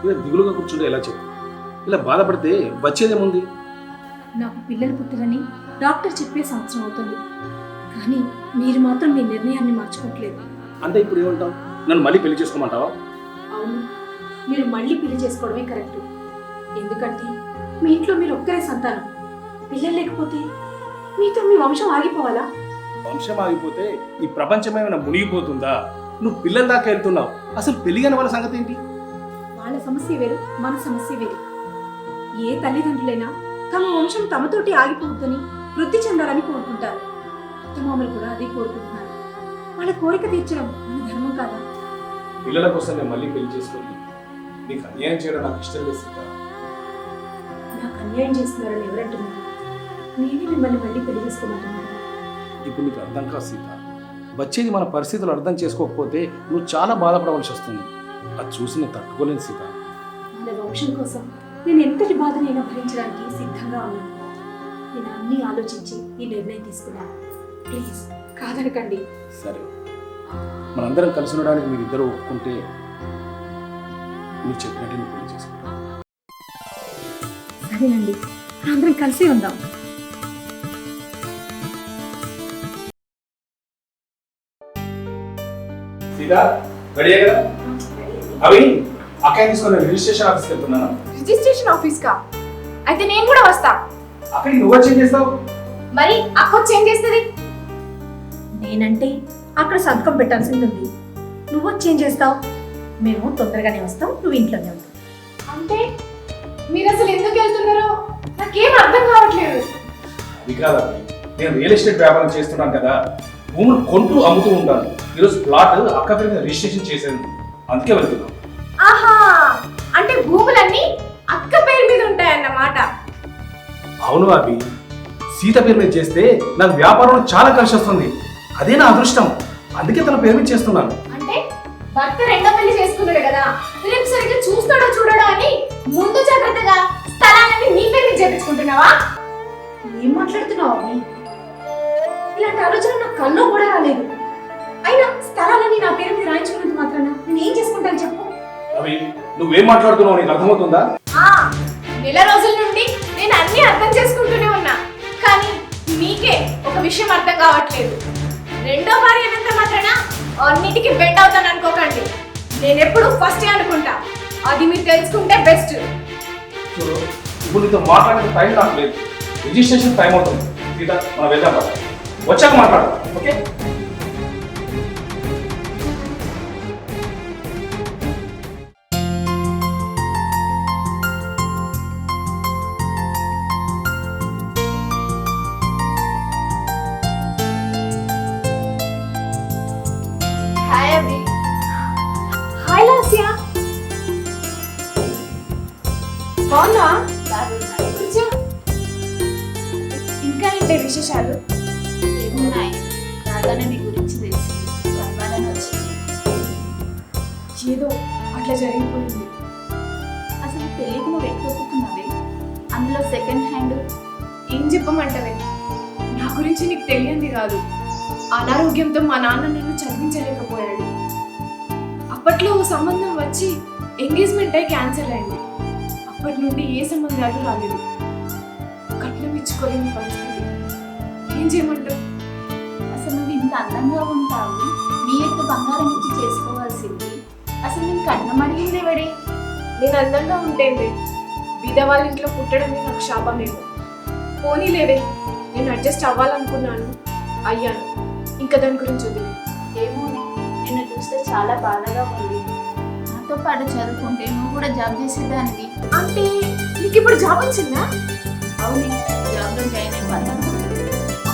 ఇలా దిగులుగా కూర్చుంటే ఎలా చెప్పు? ఇలా బాధపడితే వచ్చేదేముంది? నాకు పిల్లలు పుట్టరని డాక్టర్ చెప్పే సంవత్సరం అవుతుంది, కానీ మీరు మాత్రం మీ నిర్ణయాన్ని మార్చుకోవట్లేదు. అంటే ఇప్పుడు ఏమంటావు? నన్ను మళ్ళీ పెళ్లి చేసుకోమంటావా? అవును, మీరు మళ్ళీ పెళ్లి చేసుకోవడమే కరెక్ట్. ఎందుకంటే మీ ఇంట్లో మీరు ఒక్కరే సంతానం. పిల్లలు లేకపోతే మీతో మీ వంశం ఆగిపోవాలా? వంశం ఆగిపోతే ఈ ప్రపంచం ఏమైనా మునిగిపోతుందా? నువ్వు పిల్లల దాకా వెళ్తున్నావు. అసలు పెళ్లి కాని వాళ్ళ సంగతి ఏంటి? వాళ్ళ సమస్య వేరు, మన సమస్య వేరు. ఏ తల్లిదండ్రులైనా తమ వంశం తమతోటి ఆగిపోవద్దని వృద్ధి చెందాలని కోరుకుంటారు. అత్తమామలు కూడా అదే కోరుకుంటున్నారు. వాళ్ళ కోరిక తీర్చడం మన ధర్మం కాదా? పిల్లల కోసం నేను మళ్ళీ పెళ్లి చేసుకొని నీకు అన్యాయం చేయడం నాకు ఇష్టం లేదు సీత. నాకు అన్యాయం చేస్తున్నారని ఎవరంటున్నారు? నేనే మిమ్మల్ని మళ్ళీ పెళ్లి చేసుకోమంటున్నాను. ఇప్పుడు నీకు అర్థం కాదు సీత. వచ్చేది మన పరిస్థితులు అర్థం చేసుకోకపోతే నువ్వు చాలా బాధపడవలసి వస్తుంది. అది చూసి నేను తట్టుకోలేను సీత. మన వంశం కోసం నేను ఎంతటి బాధనైనా భరించడానికి సిద్ధంగా ఉన్నాను. నేను అన్నీ ఆలోచించి ఈ నిర్ణయం తీసుకున్నాను. ప్లీజ్ కాదనకండి. సరే, మనందరం కలిసి ఉండడానికి మీరిద్దరూ ఒప్పుకుంటే మీరు చెప్పినట్టు నేను పెళ్లి చేసుకుంటాను. సరేనండి, అందరం కలిసి ఉందాం. సీత రెడీ కదా? అవి అక్కయ్య తీసుకుని రిజిస్ట్రేషన్ ఆఫీస్కి వెళ్తున్నాను. రిజిస్ట్రేషన్ ఆఫీస్ కా? అయితే నేను కూడా వస్తా. అక్కడికి నువ్వు వచ్చి ఏం చేస్తావు? మరి అక్క వచ్చి ఏం చేస్తుంది? నేనంటే అక్కడ సంతకం పెట్టాల్సింది ఉంది. నువ్వు చేంజ్ చేస్తావు. మేము తొందరగానే వస్తాం, నువ్వు ఇంట్లోనే ఉంటావు. అంటే మీరు అసలు ఎందుకు వెళ్తున్నారో నాకేం అర్థం కావట్లేదు. అది కాదు, నేను రియల్ ఎస్టేట్ వ్యాపారం చేస్తున్నాను కదా, భూములు కొంటూ అమ్ముతూ ఉంటాను. ఈరోజు ప్లాట్ అక్క పేరు మీద రిజిస్ట్రేషన్ చేశాను, అందుకే వెళ్తున్నాను. ఆహా, అంటే భూములన్నీ అక్క పేరు మీద ఉంటాయన్నమాట. అవును అభి, సీత పేరు మీద చేస్తే నాకు వ్యాపారంలో చాలా కలిసి వస్తుంది. అదే నా అదృష్టం, అందుకే తన పేరు మీద చేస్తున్నాను. అంటే భర్త రెండో పెళ్లి చేసుకున్నాడు కదా, రేపు సరిగ్గా చూస్తాడో చూడడో అని ముందు జాగ్రత్తగా స్థలాన్ని నీ పేరు మీద చేపించుకుంటున్నావా? ఏం మాట్లాడుతున్నావు అవి? ఇలాంటి ఆలోచన నాకు కల్లో కూడా రాలేదు. అయినా స్థలాలన్నీ నా పేరు మీద రాయించుకున్నంత మాత్రాన నేను ఏం చేసుకుంటాను చెప్పు? అభి, నువ్వేం మాట్లాడుతున్నావు నీకు అర్థమవుతుందా? నెల రోజుల నుండి నేను అన్ని అర్థం చేసుకుంటూనే ఉన్నా, కానీ మీకే ఒక విషయం అర్థం కావట్లేదు. రెండో భార్య అయినంత మాత్రాన అన్నిటికీ బెండ్ అవుతాను అనుకోకండి. నేను ఎప్పుడు ఫస్ట్ అనుకుంటా, అది మీరు తెలుసుకుంటే బెస్ట్. ఇప్పుడు నీతో మాట్లాడే టైం నాకు లేదు, రిజిస్ట్రేషన్ టైం అవుతుంది. సీత, మనం వెళ్దాం కదా, వచ్చాక మాట్లాడదాం. ఓకే? హాయ్ అభి. హాయ్ లాస్యా. బాగున్నా? కూర్చో. ఇంకా ఏంటి విశేషాలు? ఏమున్నాయి, రాగానే మీ గురించి తెలిసి చెప్పాలని వచ్చింది. ఏదో అట్లా జరిగిపోయింది. అసలు పెళ్ళికి నువ్వు ఎక్కువ ఒప్పుకున్నావే, అందులో సెకండ్ హ్యాండ్ ఏం చెప్పమంటావే? నా గురించి నీకు తెలియంది కాదు. అనారోగ్యంతో మా నాన్న నన్ను చదివించలేకపోయాడు. అప్పట్లో ఓ సంబంధం వచ్చి ఎంగేజ్మెంట్ అయి క్యాన్సిల్ అయింది. అప్పటి నుండి ఏ సంబంధాలు రాలేదు. కట్నం ఇచ్చుకోలేని పరిస్థితి. ఏం చేయమంటావు? అసలు నువ్వు ఇంత అందంగా ఉంటావు, నీ యొక్క బంగారం ఇచ్చి చేసుకోవాల్సింది. అసలు నేను కట్నం అడిగింది ఎవడే? నేను అందంగా ఉంటేంది, బీద వాళ్ళ ఇంట్లో పుట్టడమే నాకు శాపమేమో. పోనీలేవే, నేను అడ్జస్ట్ అవ్వాలనుకున్నాను, అయ్యాను. ఇంకా దాని గురించి వదిలే. ఏమో, నిన్ను చూస్తే చాలా బాధగా ఉంది. నాతో పాటు చదువుకుంటే నువ్వు కూడా జాబ్ చేసేదానివి. అంటే నీకు ఇప్పుడు జాబ్ వచ్చిందా? అవునే, జాబ్లో జాయిన్ అయిపోతాను.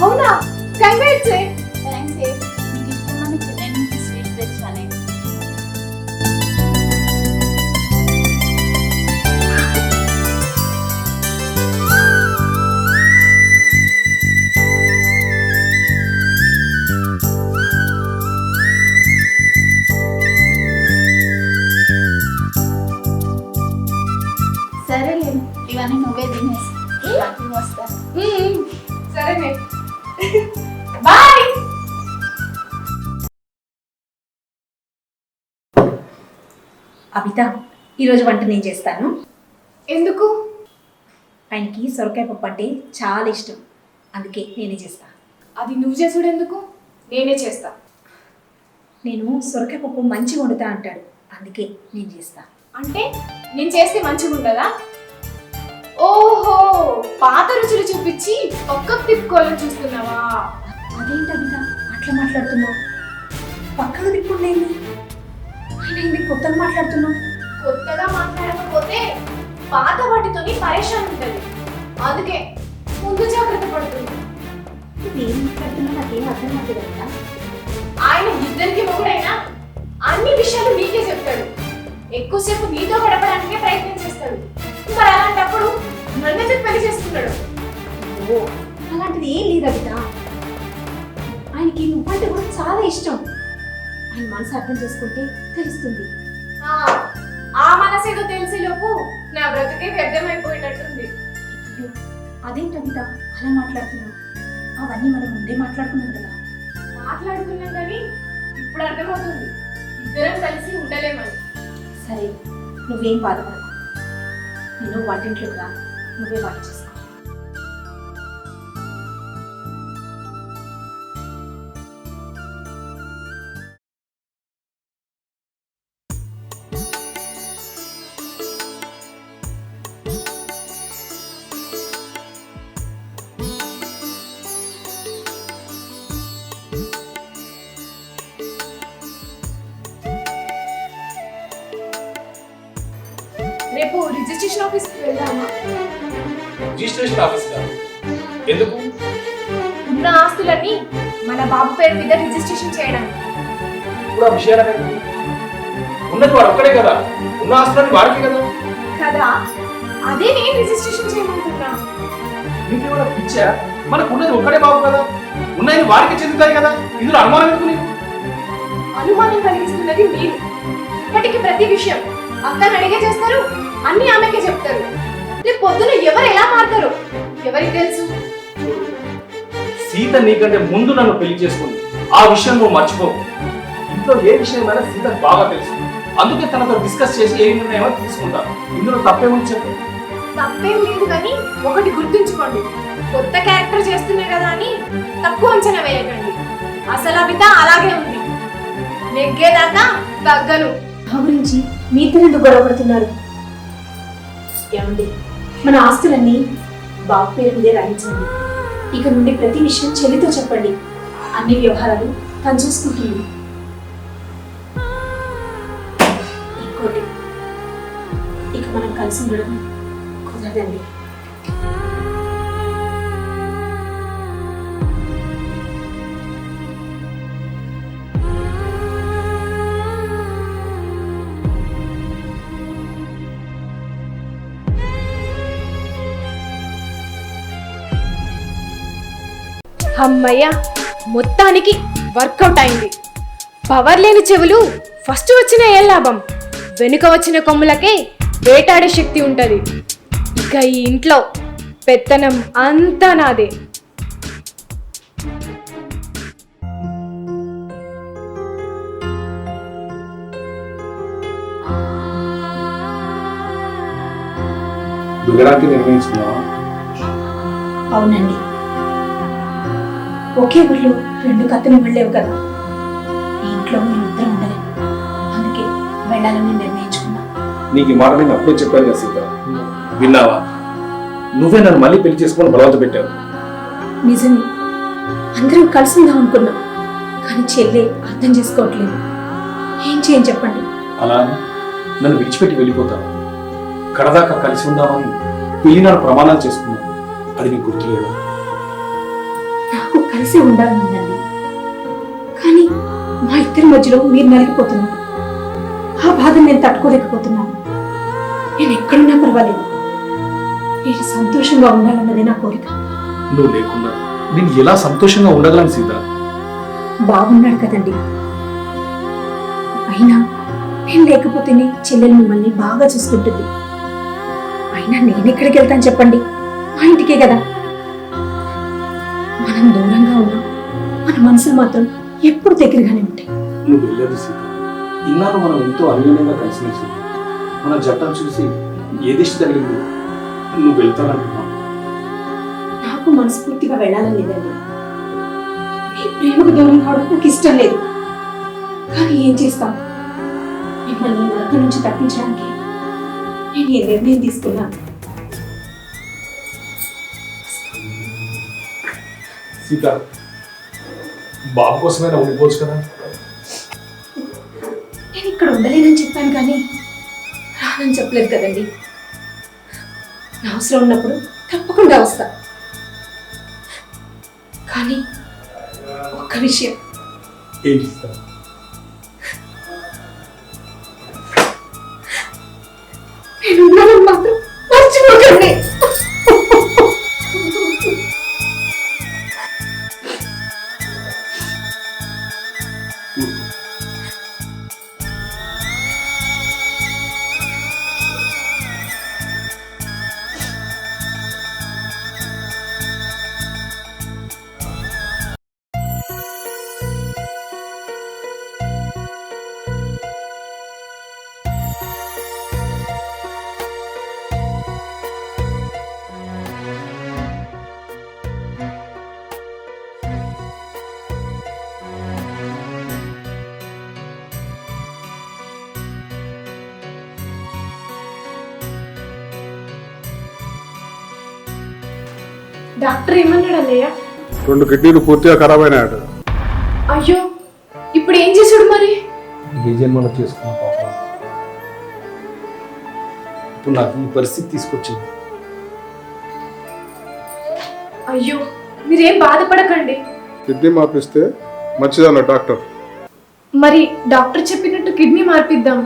అవునా? కంగ్రాట్స్. థ్యాంక్స్. నీకు ఇష్టమని చెన్నై నుంచి స్వీట్ తెచ్చానే. సరేలే, ఇవన్నీ నువ్వే తినేసి రాత్రి వస్తా. సరేనే, బాయ్. అబిత, ఈరోజు వంట నేను చేస్తాను. ఎందుకు? ఆయనకి సొరకాయ పప్పు అంటే చాలా ఇష్టం, అందుకే నేనే చేస్తాను. అది నువ్వు చేసుడు ఎందుకు? నేనే చేస్తా. నేను సొరకాయ పప్పు మంచిగా వండుతా అంటాడు, అందుకే నేను చేస్తాను. అంటే నేను చేస్తే మంచిగా ఉండదా? ఓహో, పాత రుచులు చూపించి పక్కకు తిప్పుకోవాలని చూస్తున్నావా? అదేంటి అదిగా అట్లా మాట్లాడుతున్నావు? పక్కకు తిప్పుండేది ఆయన ఇది కొత్తగా మాట్లాడుతున్నావు. కొత్తగా మాట్లాడకపోతే పాత వాటితోని పరేషాన్ ఉంటుంది, అందుకే ముందు జాగ్రత్త పడుతుంది. ఏం మాట్లాడుతున్నా నాకేం అర్థం అవుతుంది కదా. ఆయన ఇద్దరికి మొగుడైనా అన్ని విషయాలు నీకే చెప్తాడు, ఎక్కువసేపు నీతో గడపడానికే ప్రయత్నం చేస్తాడు. మరి అలాంటప్పుడు నన్ను చెప్పి పెళ్లి చేసుకున్నాడు. ఓ అలాంటిది ఏం లేదు అవిత. ఆయనకి నువ్వంటే కూడా చాలా ఇష్టం. ఆయన మనసు అర్థం చేసుకుంటే తెలుస్తుంది. ఆ మనసేదో తెలిసేలోపు నా బ్రతికే వ్యర్థమైపోయేటట్టుంది. అయ్యో, అదేంటి అవిత అలా మాట్లాడుతున్నావు? అవన్నీ మనం ముందే మాట్లాడుకున్నాం కదా. మాట్లాడుకున్నాం కానీ ఇప్పుడు అర్థమవుతుంది ఇద్దరం కలిసి ఉండలేమని. సరే నువ్వేం బాధపడకు, నేను వంటింట్లోకి రా, నువ్వే వంట చేసుకో. రేపు రిజిస్ట్రేషన్ ఆఫీస్కి వెళ్దామా? రిజిస్ట్రేషన్ ఆఫీస్ కాదు, ఎందుకు? ఉన్న ఆస్తులన్నీ మన బాబు పేరు మీద రిజిస్ట్రేషన్ చేయడానికి. ఇప్పుడు ఆ విషయాలు ఉన్నది వాడు ఒక్కడే కదా, ఉన్న ఆస్తులన్నీ వాడికి కదా. కదా, అదే నేను రిజిస్ట్రేషన్ చేయమంటున్నా. నీకేమైనా పిచ్చా? మనకు ఉన్నది ఒక్కడే బాబు కదా, ఉన్నాయి వాడికి చెందుతాయి కదా, ఇందులో అనుమానం ఎందుకు నీకు? అనుమానం కలిగిస్తున్నది మీరు. ఇప్పటికి ప్రతి విషయం అక్కని అడిగే చేస్తారు, అన్ని ఆమెకే చెప్తారు. రేపు పొద్దున ఎవరు ఎలా మారుతారు ఎవరికి తెలుసు? సీత నీకంటే ముందు నన్ను పెళ్లి చేసుకుంది, ఆ విషయం నువ్వు మర్చిపో. ఇంట్లో ఏ విషయమైనా సీతకు బాగా తెలుసు, అందుకే తనతో డిస్కస్ చేసి ఏ నిర్ణయమో తీసుకుంటా. ఇందులో తప్పేమని చెప్పు. తప్పేం లేదు కానీ ఒకటి గుర్తుంచుకోండి, కొత్త క్యారెక్టర్ చేస్తున్నా కదా అని తక్కువ అంచనా వేయకండి. అసలు అవిత అలాగే ఉంది, నెగ్గేదాకా తగ్గను. ఆ గురించి మీతో ఎందుకు గొడవపడుతున్నారు? ఏమండి, మన ఆస్తులన్నీ బాబు పేరు మీదే రాయించండి. ఇక నుండి ప్రతి విషయం చెల్లితో చెప్పండి, అన్ని వ్యవహారాలు తను చూసుకుంటుంది. ఇంకోటి, ఇక మనం కలిసి ఉండడం కుదరదండి. అమ్మయ్య, మొత్తానికి వర్కౌట్ అయింది. పవర్ లేని చెవులు ఫస్ట్ వచ్చిన ఏ లాభం, వెనుక వచ్చిన కొమ్ములకే వేటాడే శక్తి ఉంటది. ఇక ఈ ఇంట్లో పెత్తనం అంతా నాదే. దుగరాకి నిర్ణయించుకున్నావా? అవునండి, ఒకే ఊళ్ళో రెండు కత్తులు వెళ్ళలేవు కదా. ఈ ఇంట్లో మేము ఇద్దరం ఉండలేము, అందుకే వెళ్ళాలని నిర్ణయించుకున్నా. నీకు ఈ మాట నేను అప్పుడే చెప్పాను కదా సీత, విన్నావా? నువ్వే నన్ను మళ్ళీ పెళ్లి చేసుకొని బలవంత పెట్టావు. నిజమే, అందరం కలిసి ఉందాం అనుకున్నాం, కానీ చెల్లె అర్థం చేసుకోవట్లేదు. ఏం చేయని చెప్పండి. అలా అని నన్ను విడిచిపెట్టి వెళ్ళిపోతాను. కడదాకా కలిసి ఉందామని పెళ్లినాడు ప్రమాణాలు చేసుకున్నాను, అది నీకు గుర్తులేదా? నాకు కలిసి ఉండాలనుందండి, కానీ మా ఇద్దరి మధ్యలో మీరు నలిగిపోతున్నారు. ఆ బాధ నేను తట్టుకోలేకపోతున్నాను. నేను ఎక్కడున్నా పర్వాలేదు, నేను సంతోషంగా ఉండాలన్నదే నా కోరిక. నువ్వు లేకుండా నేను ఎలా సంతోషంగా ఉండగలను సీత? బాగున్నాడు కదండి. అయినా నేను లేకపోతేనే చెల్లెలు మిమ్మల్ని బాగా చూసుకుంటుంది. అయినా నేను ఎక్కడికి వెళ్తాను చెప్పండి, మా ఇంటికే కదా. మనం దూరంగా ఉన్నాం, మన మనసులు మాత్రం ఎప్పుడు దగ్గరగానే ఉంటాయి. నువ్వు వెళ్ళదు సీత. ఇన్నాళ్ళు మనం ఎంతో అన్యోన్యంగా కలిసి మన జట్టం చూసి ఏ దిష్టి తగిలిందో నువ్వు వెళ్తానంటున్నావు. నాకు మనస్ఫూర్తిగా వెళ్ళాలని లేదండి. మీ ప్రేమకు దూరం కావడం నాకు ఇష్టం లేదు. కానీ ఏం చేస్తాం, మిమ్మల్ని నరకం నుంచి తప్పించడానికి నేను ఏ నిర్ణయం తీసుకున్నాను. సీత, బాబు కోసమైనా ఉండిపోవచ్చు కదా. నేను ఇక్కడ ఉండలేనని చెప్పాను కానీ రానని చెప్పలేదు కదండి. నా అవసరం ఉన్నప్పుడు తప్పకుండా వస్తా. కానీ ఒక్క విషయం, ఏంటి సీత? నేను ఉన్నానని మాత్రం మర్చిపోకండి. డాక్టర్ ఏమన్నాడు అన్నయ్య? 2 కిడ్నీలు పూర్తిగా ఖరాబ్ అయినాయట. అయ్యో, ఇప్పుడు ఏం చేసాడు మరి? ఏ జన్మలో చేసుకున్న పాపం ఇప్పుడు నాకు ఈ పరిస్థితి తీసుకొచ్చింది. అయ్యో, మీరేం బాధపడకండి. కిడ్నీ మార్పిస్తే మంచిదన్న డాక్టర్. మరి డాక్టర్ చెప్పినట్టు కిడ్నీ మార్పిద్దాం.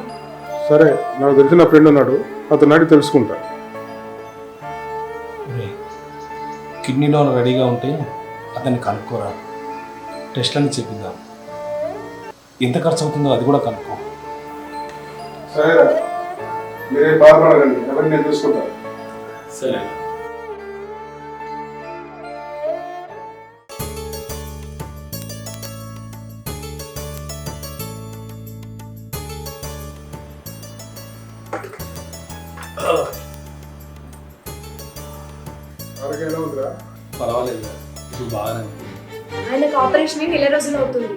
సరే, నాకు తెలిసిన ఫ్రెండ్ ఉన్నాడు, అతను అడిగి తెలుసుకుంటా. కిడ్నీలో రెడీగా ఉంటే అతన్ని కనుక్కోరా, టెస్ట్లని చెప్పిద్దాం. ఎంత ఖర్చు అవుతుందో అది కూడా కనుక్కో. సరే, మీరేం బాధపడకండి, ఎవరిని నేను చూసుకుంటా. సరే. ఆరోగ్యం ఎలా ఉందిరా? పర్వాలేదు, ఇప్పుడు బాగానే ఉంది. ఆయనకు ఆపరేషన్ 1 రోజులు అవుతుంది.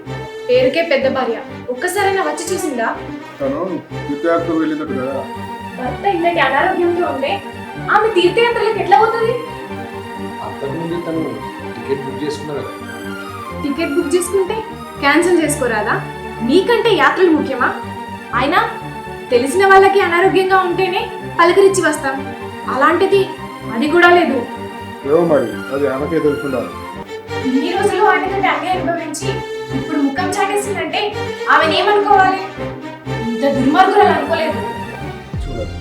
పేరుకే పెద్ద భార్య. ఒక్కసారైనా వచ్చి చూసిందా? తను తీర్థయాత్రకు వెళ్ళినట్టు కదా. భర్త ఇంతటి అనారోగ్యంతో ఉంటే ఆమె తీర్థయాత్రలకు ఎట్లా పోతుంది? అంతకుముందు తను టికెట్ బుక్ చేసుకున్నాడు కదా. టికెట్ బుక్ చేసుకుంటే క్యాన్సిల్ చేసుకోరాదా? నీకంటే యాత్రలు ముఖ్యమా? అయినా తెలిసిన వాళ్ళకి అనారోగ్యంగా ఉంటేనే పలకరించి వస్తాం. అలాంటిది అది కూడా లేదు. ఏమో మరి, అది ఆమెకే తెలుసుకుంటాను. ఇన్ని రోజులు ఆయనకంటే అన్నీ అనుభవించి ఇప్పుడు ముఖం చాటేసిందంటే ఆమెనేమనుకోవాలి? ఇంత దుర్మార్గురాలు అనుకోలేదు. చూడదు,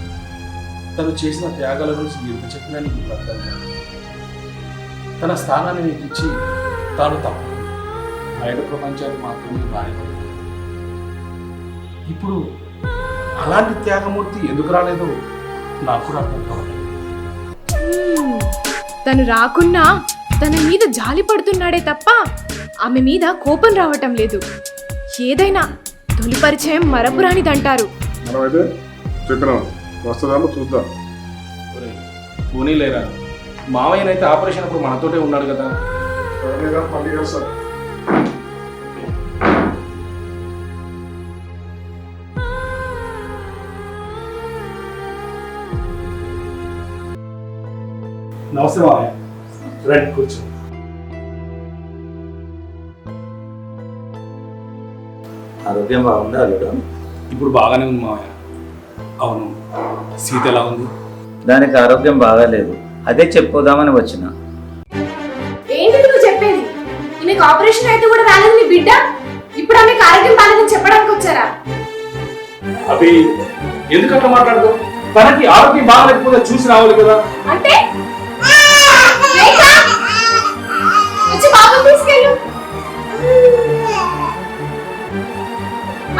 తను చేసిన త్యాగాల గురించి ఎంత చెప్పినా నీకు ఇప్పుడు అర్థం కాదు. తన స్థానాన్ని నీకు ఇచ్చి తాను తప్పు బయట ప్రపంచానికి మాత్రమే బాధ్యత. ఇప్పుడు అలాంటి త్యాగమూర్తి ఎందుకు రాలేదో నాకు కూడా అర్థం కావాలి. తను రాకున్నా తన మీద జాలి పడుతున్నాడే తప్ప ఆమె మీద కోపం రావటం లేదు. ఏదైనా తొలి పరిచయం మరపురానిదంటారు. మనమైతే చెప్పినాం, వస్తుందామో చూద్దాం. పోనీ లేరా, మావయ్యనైతే ఆపరేషన్ అప్పుడు మనతోటే ఉన్నాడు కదా. సరేగా, మళ్ళీ చేస్తాను. నమస్తే మావయ్య, రండి కూర్చో. ఆరోగ్యం బాగుందా అల్లుడు? ఇప్పుడు బాగానే ఉంది మావయ్య. అవును, సీత ఎలా ఉంది? దానికి ఆరోగ్యం బాగాలేదు, అదే చెప్పుదామని వచ్చిన. ఏంటి నువ్వు చెప్పేది? ఈమెకు ఆపరేషన్ అయితే కూడా రాలేదు నీ బిడ్డ, ఇప్పుడు ఆమెకు ఆరోగ్యం బాగాలేదని చెప్పడానికి వచ్చారా? అవి ఎందుకట్లా మాట్లాడదు? తనకి ఆరోగ్యం బాగాలేకపోతే చూసి రావాలి కదా. అంటే రేఖ, వచ్చి బాబుని తీసుకెళ్ళు.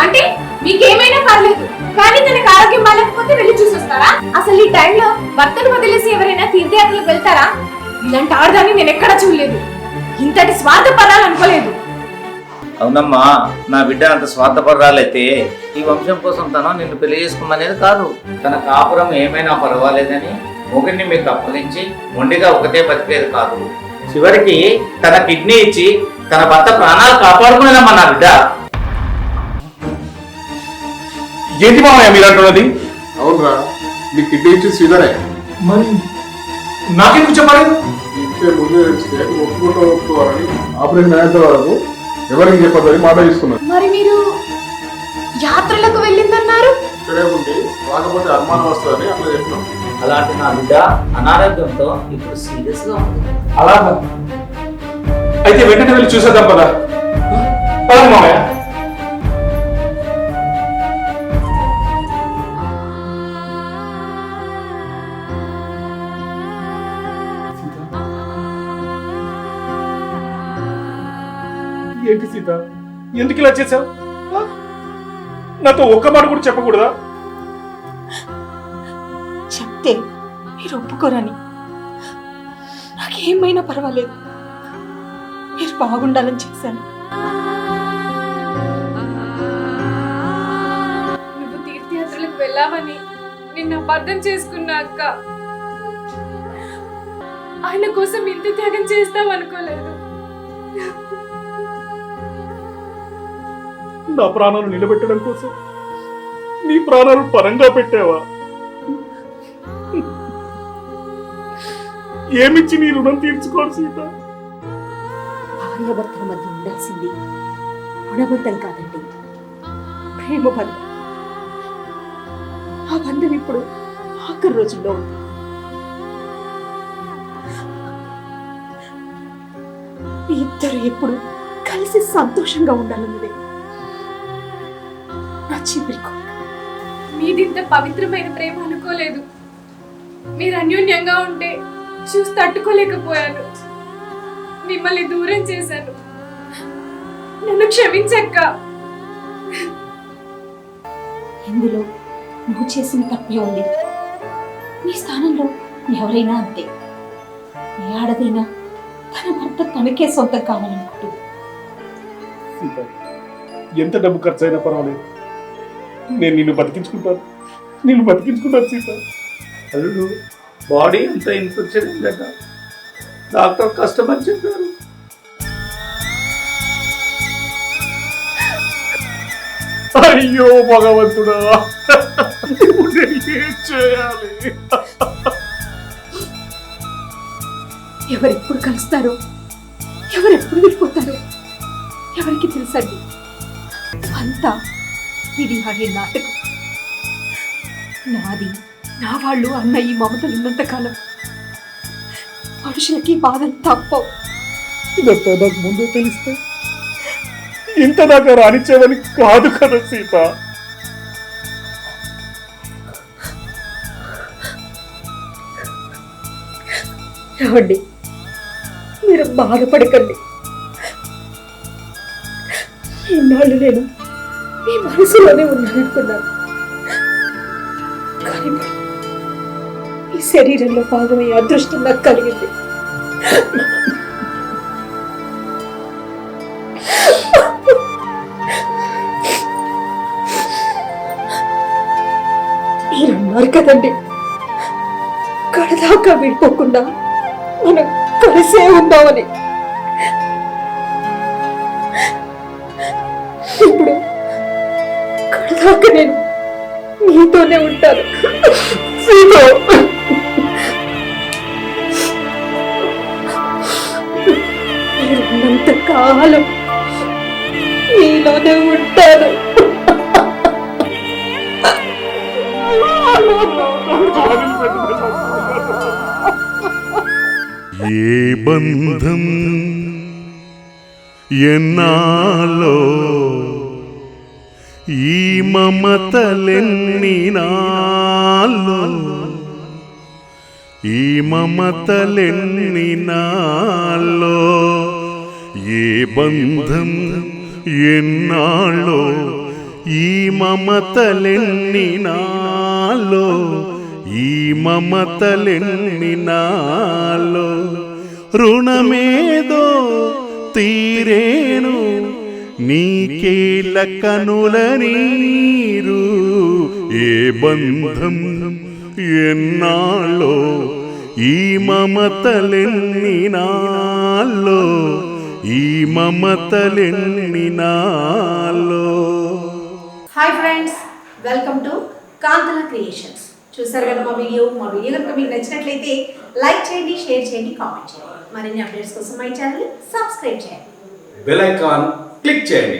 అంటే మీకేమైనా పర్లేదు, కానీ తనకు ఆరోగ్యం బాగాలేకపోతే వెళ్ళి చూసొస్తారా? అసలు ఈ టైంలో భర్తను వదిలేసి ఎవరైనా తీర్థయాత్రలకు వెళ్తారా? ఇలాంటి ఆడదాన్ని నేను ఎక్కడా చూడలేదు. ఇంతటి స్వార్థ పడాలనుకోలేదు. అవునమ్మా, నా బిడ్డ అంత స్వార్థపరాలైతే ఈ వంశం కోసం తను నిన్ను పెళ్లి చేసుకోమనేది కాదు. తన కాపురం ఏమైనా పర్వాలేదని మొగుడిని మీకు అప్పగించి మొండిగా ఒకటే బతికేది కాదు. చివరికి తన కిడ్నీ ఇచ్చి తన భర్త ప్రాణాలు కాపాడుకునేదమ్మా నా బిడ్డ. ఏంటి మామయ్య మీరు అంటున్నది? అవునరా, నీ కిడ్నీ ఇచ్చి శ్రీధరే. మరి నాకెందుకు చెప్పలేదు? ఇచ్చే ముందే తెలిస్తే ఒప్పుకోవాలని ఆపరేషన్ అయ్యేంత వరకు ఎవరికి చెప్పదని మాట తీసుకున్నాను. మరి మీరు యాత్రలకు వెళ్ళిందన్నారు. ఇక్కడే ఉండి రాకపోతే అనుమానం వస్తుందని అట్లా చెప్పినాం. అలాంటి నా బిడ్డ అనారోగ్యంతో ఇప్పుడు సీరియస్ గా ఉంది. అలాగా అయితే వెంటనే వెళ్ళి చూసేద్దాం పదా. పదండి మామయ్య. ఏంటి సీత, ఎందుకు ఇలా చేశావు? నాతో ఒక్క మాట కూడా చెప్పకూడదా? చెప్తే మీరు ఒప్పుకోరని. నాకేమైనా పర్వాలేదు, మీరు బాగుండాలని చేశాను. నువ్వు తీర్థయాత్రలకు వెళ్ళావని నిన్ను అపార్థం చేసుకున్నా అక్క. ఆయన కోసం ఇంత త్యాగం చేస్తావనుకోలేదు. నా ప్రాణాలు నిలబెట్టడం కోసం నీ ప్రాణాలు పరంగా పెట్టావా? ఏమిచ్చి నీ రుణం తీర్చుకోరు సీత? భార్యాభర్తల మధ్య ఉండాల్సింది రుణబంధం కాదండి, ప్రేమ బంధం. ఆ బంధం ఇప్పుడు ఆఖరి రోజుల్లో ఉంది. మీ ఇద్దరు ఎప్పుడు కలిసి సంతోషంగా ఉండాలన్నదే నా చివరి కోరిక. మీదింత పవిత్రమైన ప్రేమ అనుకోలేదు. మీరు అన్యోన్యంగా ఉంటే చూసి తట్టుకోలేకపోయాను. మిమ్మల్ని దూరం చేశాను. నన్ను క్షమించక్క. ఇందులో నువ్వు చేసిన తప్పే ఉంది. నీ స్థానంలో ఎవరైనా అంతే. ఏ ఆడదైనా తన భర్త తనకే సొంతం కావాలనుకుంటుంది. సీత, ఎంత డబ్బు ఖర్చు అయినా పర్వాలేదు, నేను నిన్ను బతికించుకుంటాను. సీత. అల్లుడు బాడీ అంత ఇన్ఫెక్షన్ ఉందట, డాక్టర్ కష్టమని చెప్పారు. అయ్యో భగవంతుడా, ఇప్పుడు నేను ఏం చేయాలి? ఎవరెప్పుడు కలుస్తారో, ఎవరెప్పుడు విడిపోతారో ఎవరికి తెలుసండి. అంతా ఇది ఆడే నాటకం. నాది నా వాళ్ళు అన్న ఈ మమతలు ఉన్నంతకాలం మనుషులకి బాధలు తప్పవు. ఇదంతా నాకు ముందే తెలిస్తే ఇంత దాకా రానిచ్చేవని కాదు కదా సీత. ఏమండి, మీరు బాధపడకండి. ఇన్నాళ్ళు నేను మీ మనసులోనే ఉన్నాననుకున్నాను, కానీ ఈ శరీరంలో భాగమయ్యే అదృష్టం నాకు కలిగింది. మీరన్నారు కదండి, కడదాకా విడిపోకుండా మనం కలిసే ఉందామని. ఇప్పుడు కడదాకా నేను మీతోనే ఉంటాను. మీరున్నంత కాలం మీలోనే ఉంటాను. ఏ బంధం ఎన్నాలో ఈ మమతలెన్ని నాలో, ఈ మమతలెన్ని నాలో. ఏ బంధం ఎన్నాలో ఈ మమతలెన్ని నాలో, ఈ మమతలెన్ని నాలో. రుణమేదో తీరేను నీకేల కనుల నీరు ఏ బంధం ఎన్నాళ్ళో ఈ మమతలెన్ని నాలో ఈ మమతలెన్ని నాలో. Hi friends, welcome to Kantala creations. చూసారు కదా మా వీడియో కనుక మీకు నచ్చినట్లయితే లైక్ చేయండి, షేర్ చేయండి, కామెంట్ చేయండి. మరిన్ని అప్డేట్స్ కోసం మై ఛానల్ సబ్స్క్రైబ్ చేయండి, బెల్ ఐకాన్ క్లిక్ చేయండి.